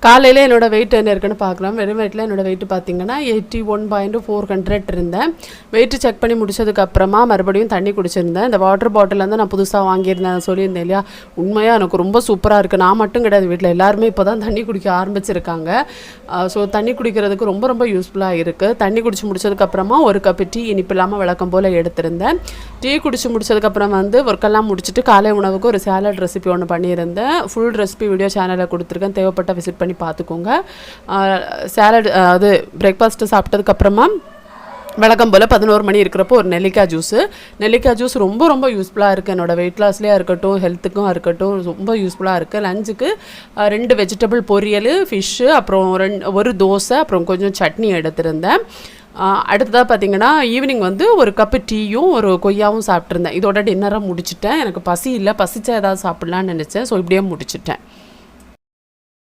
காலையில் என்னோடய வெயிட் என்ன இருக்குன்னு பார்க்கலாம். வெறும் வெயிட்டில் என்னோடய வெயிட் பார்த்திங்கன்னா 81.400 இருந்தேன். வெயிட்டு செக் பண்ணி முடிச்சதுக்கப்புறமா மறுபடியும் தண்ணி குடிச்சிருந்தேன். இந்த வாட்டர் பாட்டில் வந்து நான் புதுசாக வாங்கியிருந்தேன், சொல்லியிருந்தேன் இல்லையா. உண்மையாக எனக்கு ரொம்ப சூப்பராக இருக்குது. நான் மட்டும் கிடையாது, வீட்டில் எல்லாருமே இப்போ தான் தண்ணி குடிக்க ஆரம்பிச்சிருக்காங்க. ஸோ தண்ணி குடிக்கிறதுக்கு ரொம்ப ரொம்ப யூஸ்ஃபுல்லாக இருக்குது. தண்ணி குடிச்சு முடிச்சதுக்கப்புறமா ஒரு கப்பு டீ இனிப்பு இல்லாமல் வழக்கம் போல் எடுத்திருந்தேன். டீ குடிச்சு முடிச்சதுக்கப்புறம் வந்து ஒர்க்கெல்லாம் முடிச்சுட்டு காலை உணவுக்கு ஒரு சேலட் ரெசிபி ஒன்று பண்ணியிருந்தேன். ஃபுல் ரெசிபி வீடியோ சேனலில் கொடுத்துருக்கேன், தேவைப்பட்ட விசிட் பண்ணி பார்த்துக்கோங்க. சேலட் அது பிரேக்ஃபாஸ்ட்டு சாப்பிட்டதுக்கப்புறமா வழக்கம் போல் 11 மணி இருக்கிறப்போ ஒரு நெல்லிக்காய் ஜூஸ் ரொம்ப ரொம்ப யூஸ்ஃபுல்லாக இருக்குது. என்னோடய வெயிட் லாஸ்லேயே இருக்கட்டும், ஹெல்த்துக்கும் இருக்கட்டும், ரொம்ப யூஸ்ஃபுல்லாக இருக்குது. லஞ்சுக்கு 2 வெஜிடபிள் பொரியல், ஃபிஷ்ஷு, அப்புறம் ஒரு தோசை, அப்புறம் கொஞ்சம் சட்னி எடுத்திருந்தேன். அடுத்ததாக பார்த்திங்கன்னா ஈவினிங் வந்து ஒரு கப்பு டீயும் ஒரு கொய்யாவும் சாப்பிட்ருந்தேன். இதோட டின்னராக முடிச்சுட்டேன். எனக்கு பசி இல்லை, பசிச்சா ஏதாவது சாப்பிட்லான்னு நினச்சேன். ஸோ இப்படியே முடிச்சுட்டேன்.